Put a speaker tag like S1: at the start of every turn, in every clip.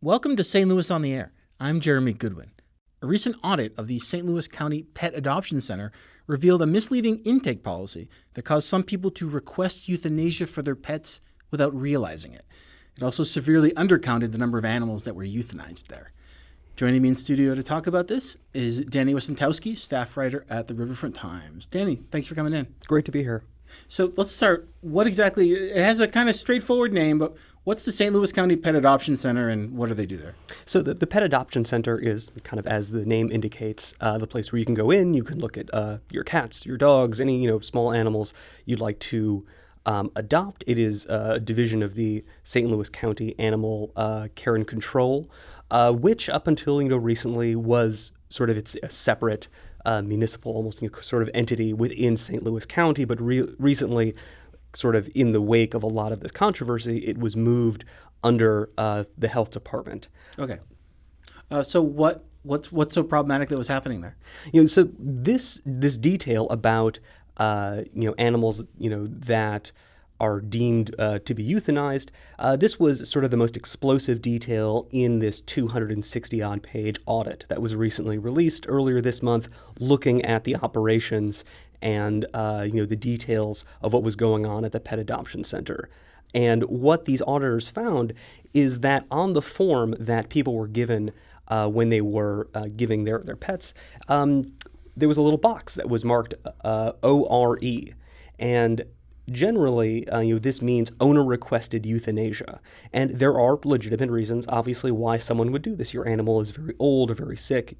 S1: Welcome to St. Louis on the Air. I'm Jeremy Goodwin. A recent audit of the St. Louis County Pet Adoption Center revealed a misleading intake policy that caused some people to request euthanasia for their pets without realizing it. It also severely undercounted the number of animals that were euthanized there. Joining me in studio to talk about this is Danny Wicentowski, staff writer at the Riverfront Times. Danny, thanks for coming in.
S2: Great to be here.
S1: So let's start. What exactly, it has a kind of straightforward name, but what's the St. Louis County Pet Adoption Center and what do they do there?
S2: So the Pet Adoption Center is kind of, as the name indicates, the place where you can go in. You can look at your cats, your dogs, any small animals you'd like to adopt. It is a division of the St. Louis County Animal Care and Control, which up until recently was sort of a separate municipal, almost sort of entity within St. Louis County, but recently, sort of in the wake of a lot of this controversy, it was moved under the health department.
S1: Okay. So what's so problematic that was happening there?
S2: So this detail about animals that are deemed to be euthanized, this was sort of the most explosive detail in this 260-odd page audit that was recently released earlier this month, looking at the operations and the details of what was going on at the Pet Adoption Center. And what these auditors found is that on the form that people were given when they were giving their pets, there was a little box that was marked ORE. And generally, this means owner-requested euthanasia. And there are legitimate reasons, obviously, why someone would do this. Your animal is very old or very sick.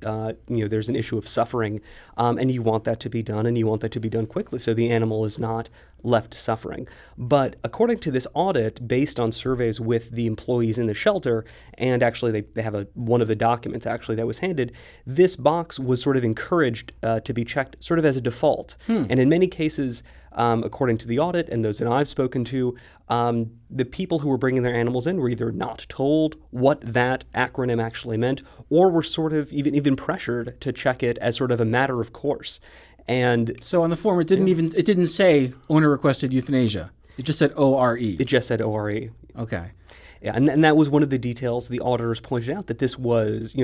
S2: There's an issue of suffering, and you want that to be done, and you want that to be done quickly so the animal is not left suffering. But according to this audit, based on surveys with the employees in the shelter, and actually they have one of the documents actually that was handed, this box was sort of encouraged to be checked sort of as a default. And in many cases, according to the audit and those that I've spoken to, the people who were bringing their animals in were either not told what that acronym actually meant, or were sort of even pressured to check it as sort of a matter of course. And
S1: so on the form, it didn't say owner requested euthanasia. It just said ORE.
S2: It just said ORE.
S1: Okay.
S2: Yeah, and that was one of the details the auditors pointed out, that this was,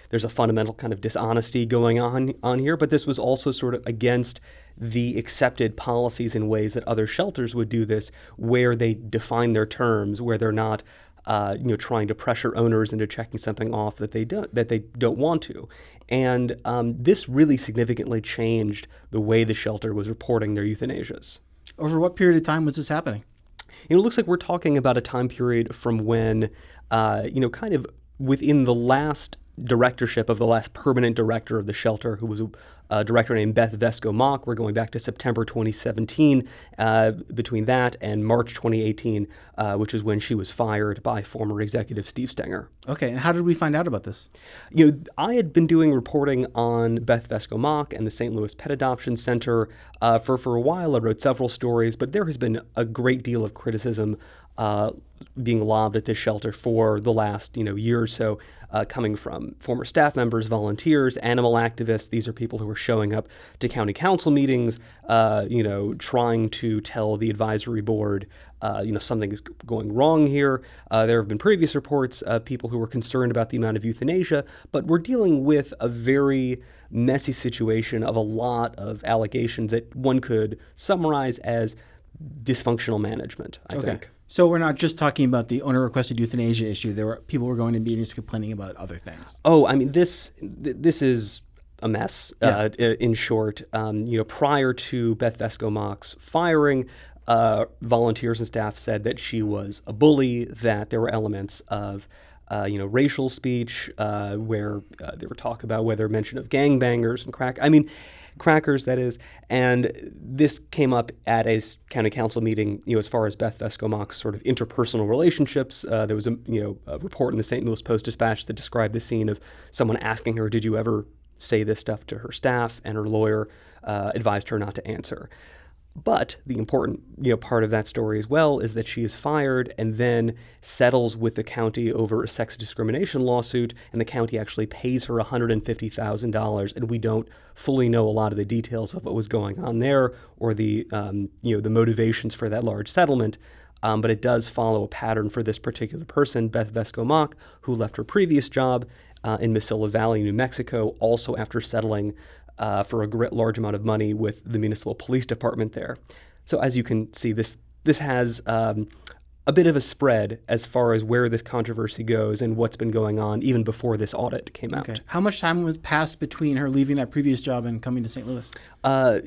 S2: there's a fundamental kind of dishonesty going on here, but this was also sort of against the accepted policies and ways that other shelters would do this, where they define their terms, where they're not, trying to pressure owners into checking something off that they don't want to. And this really significantly changed the way the shelter was reporting their euthanasias.
S1: Over what period of time was this happening?
S2: It looks like we're talking about a time period from when, kind of within the last directorship of the last permanent director of the shelter, who was a director named Beth Vesco-Mock. We're going back to September 2017, between that and March 2018, which is when she was fired by former executive Steve Stenger.
S1: Okay, and how did we find out about this?
S2: I had been doing reporting on Beth Vesco-Mock and the St. Louis Pet Adoption Center for a while. I wrote several stories, but there has been a great deal of criticism being lobbed at this shelter for the last year or so, coming from former staff members, volunteers, animal activists. These are people who are showing up to county council meetings, trying to tell the advisory board, something is going wrong here. There have been previous reports of people who were concerned about the amount of euthanasia, but we're dealing with a very messy situation of a lot of allegations that one could summarize as dysfunctional management, I think.
S1: So we're not just talking about the owner-requested euthanasia issue. People were going to meetings complaining about other things.
S2: Oh, I mean, this is a mess. Yeah. In short, prior to Beth Vesco-Mock's firing, volunteers and staff said that she was a bully, that there were elements of racial speech, where there were talk about whether mention of gangbangers and crackers, that is. And this came up at a county council meeting, as far as Beth Vesco-Mock's sort of interpersonal relationships. There was a report in the St. Louis Post-Dispatch that described the scene of someone asking her, did you ever say this stuff to her staff? And her lawyer advised her not to answer. But the important, part of that story as well is that she is fired and then settles with the county over a sex discrimination lawsuit, and the county actually pays her $150,000, and we don't fully know a lot of the details of what was going on there or the, the motivations for that large settlement. but it does follow a pattern for this particular person, Beth Vesco-Mock, who left her previous job in Mesilla Valley, New Mexico, also after settling for a large amount of money with the municipal police department there. So as you can see, this has a bit of a spread as far as where this controversy goes and what's been going on even before this audit came out.
S1: How much time was passed between her leaving that previous job and coming to St. Louis?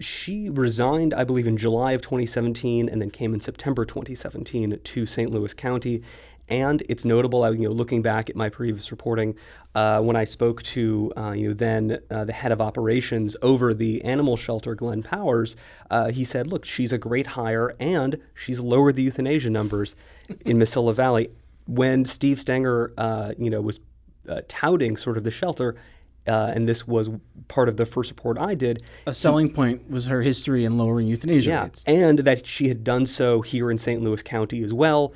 S2: She resigned, I believe, in July of 2017 and then came in September 2017 to St. Louis County. And it's notable, looking back at my previous reporting, when I spoke to, then the head of operations over the animal shelter, Glenn Powers, he said, look, she's a great hire and she's lowered the euthanasia numbers in Mesilla Valley. When Steve Stenger, was touting sort of the shelter, and this was part of the first report I did.
S1: A selling point was her history in lowering euthanasia rates.
S2: And that she had done so here in St. Louis County as well.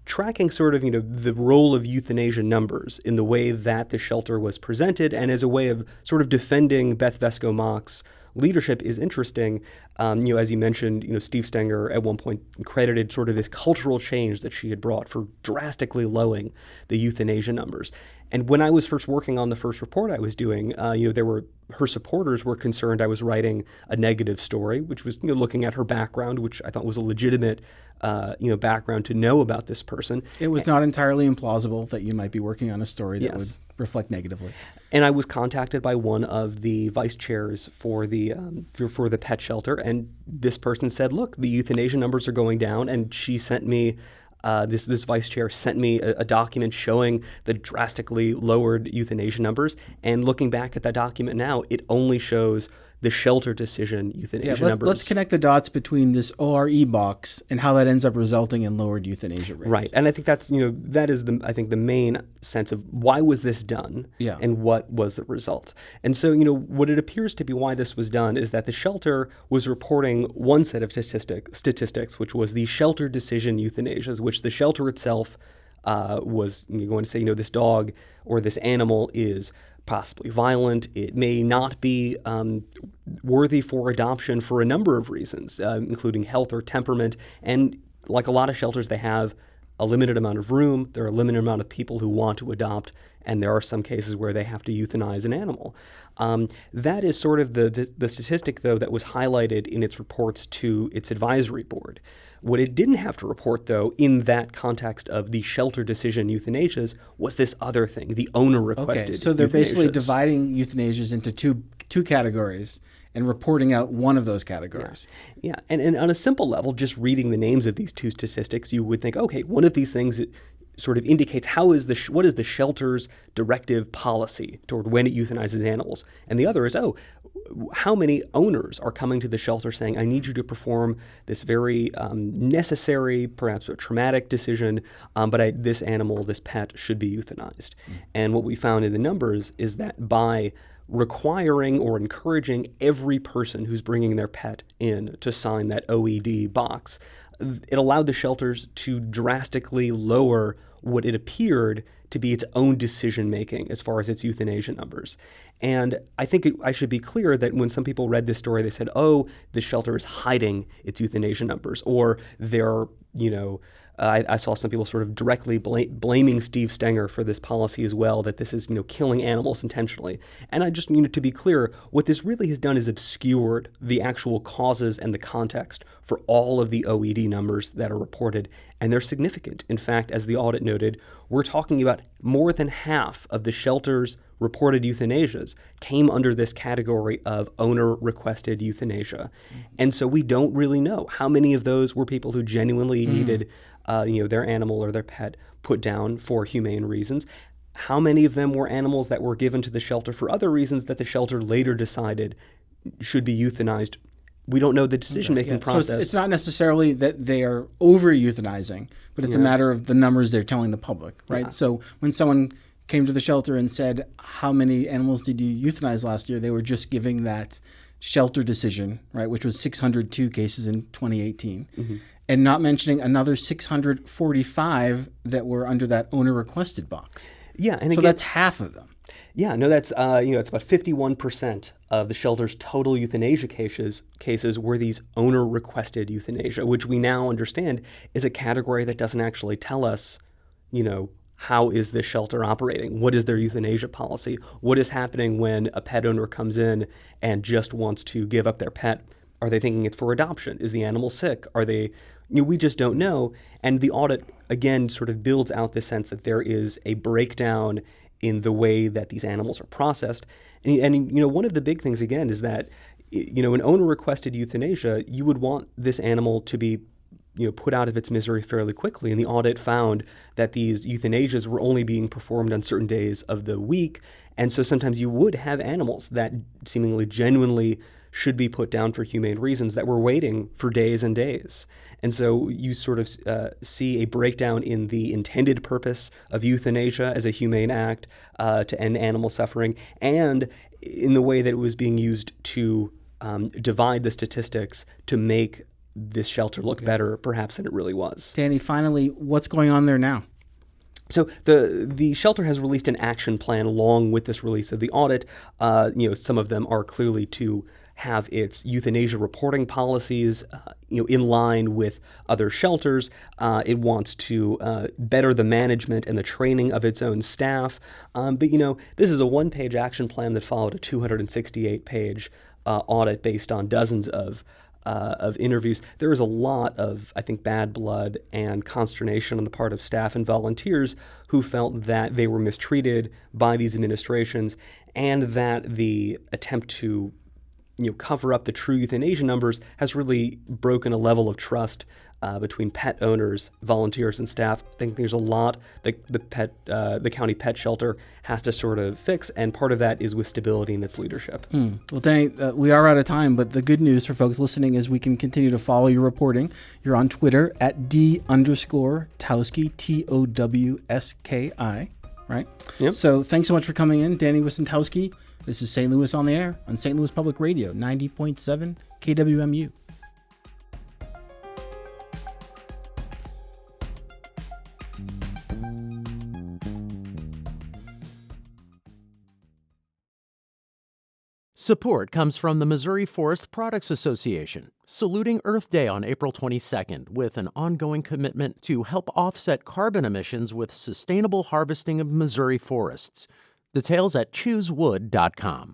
S2: Tracking sort of, the role of euthanasia numbers in the way that the shelter was presented and as a way of sort of defending Beth Vesco-Mock's leadership is interesting. As you mentioned, Steve Stenger at one point credited sort of this cultural change that she had brought for drastically lowering the euthanasia numbers. And when I was first working on the first report I was doing, her supporters were concerned I was writing a negative story, which was looking at her background, which I thought was a legitimate background to know about this person.
S1: It was not entirely implausible that you might be working on a story that would reflect negatively.
S2: And I was contacted by one of the vice chairs for the pet shelter, and this person said, "Look, the euthanasia numbers are going down," and she sent me. This vice chair sent me a document showing the drastically lowered euthanasia numbers. And looking back at that document now, it only shows the shelter decision euthanasia numbers.
S1: Let's connect the dots between this ORE box and how that ends up resulting in lowered euthanasia rates.
S2: Right, and I think that's that is the main sense of why was this done, and what was the result. And so what it appears to be why this was done is that the shelter was reporting one set of statistics, which was the shelter decision euthanasias, which the shelter itself was going to say this dog or this animal is possibly violent. It may not be worthy for adoption for a number of reasons, including health or temperament. And like a lot of shelters, they have a limited amount of room. There are a limited amount of people who want to adopt, and there are some cases where they have to euthanize an animal. That is sort of the statistic, though, that was highlighted in its reports to its advisory board. What it didn't have to report, though, in that context of the shelter decision euthanasias was this other thing, the owner-requested
S1: so they're
S2: euthanasias.
S1: basically dividing euthanasias into two categories and reporting out one of those categories.
S2: Yeah. And on a simple level, just reading the names of these two statistics, you would think, okay, one of these things sort of indicates what is the shelter's directive policy toward when it euthanizes animals. And the other is, how many owners are coming to the shelter saying, I need you to perform this very necessary, perhaps a traumatic decision, but this animal, this pet, should be euthanized. And what we found in the numbers is that by requiring or encouraging every person who's bringing their pet in to sign that OED box, it allowed the shelters to drastically lower what it appeared to be its own decision-making as far as its euthanasia numbers. And I think I should be clear that when some people read this story, they said, the shelter is hiding its euthanasia numbers, or they're, I saw some people sort of directly blaming Steve Stenger for this policy as well, that this is, killing animals intentionally. And I just, to be clear, what this really has done is obscured the actual causes and the context for all of the OED numbers that are reported, and they're significant. In fact, as the audit noted, we're talking about more than half of the shelter's reported euthanasias came under this category of owner-requested euthanasia. And so we don't really know how many of those were people who genuinely needed their animal or their pet put down for humane reasons. How many of them were animals that were given to the shelter for other reasons that the shelter later decided should be euthanized? We don't know the decision-making process.
S1: So it's not necessarily that they are over-euthanizing, but it's a matter of the numbers they're telling the public, right?
S2: Yeah.
S1: So when someone came to the shelter and said, how many animals did you euthanize last year? They were just giving that shelter decision, right, which was 602 cases in 2018, and not mentioning another 645 that were under that owner-requested box.
S2: Yeah, and
S1: so
S2: again,
S1: that's half of them.
S2: Yeah, no, that's it's about 51% of the shelter's total euthanasia cases were these owner-requested euthanasia, which we now understand is a category that doesn't actually tell us, how is this shelter operating? What is their euthanasia policy? What is happening when a pet owner comes in and just wants to give up their pet? Are they thinking it's for adoption? Is the animal sick? Are they, we just don't know. And the audit, again, sort of builds out this sense that there is a breakdown in the way that these animals are processed. And one of the big things, again, is that, an owner-requested euthanasia, you would want this animal to be put out of its misery fairly quickly. And the audit found that these euthanasias were only being performed on certain days of the week. And so sometimes you would have animals that seemingly genuinely should be put down for humane reasons that were waiting for days and days. And so you sort of see a breakdown in the intended purpose of euthanasia as a humane act to end animal suffering, and in the way that it was being used to divide the statistics to make this shelter look better, perhaps, than it really was.
S1: Danny, finally, what's going on there now?
S2: So the shelter has released an action plan along with this release of the audit. Some of them are clearly to have its euthanasia reporting policies, in line with other shelters. It wants to better the management and the training of its own staff. But this is a one-page action plan that followed a 268-page audit based on dozens of interviews. There is a lot of, I think, bad blood and consternation on the part of staff and volunteers who felt that they were mistreated by these administrations, and that the attempt to cover up the true euthanasia numbers has really broken a level of trust between pet owners, volunteers, and staff. I think there's a lot that the county pet shelter has to sort of fix, and part of that is with stability in its leadership.
S1: Well, Danny, we are out of time, but the good news for folks listening is we can continue to follow your reporting. You're on Twitter at @D_Towski, Towski, right?
S2: Yep.
S1: So thanks so much for coming in, Danny Wicentowski. This is St. Louis on the Air on St. Louis Public Radio, 90.7 KWMU.
S3: Support comes from the Missouri Forest Products Association, saluting Earth Day on April 22nd with an ongoing commitment to help offset carbon emissions with sustainable harvesting of Missouri forests. Details at choosewood.com.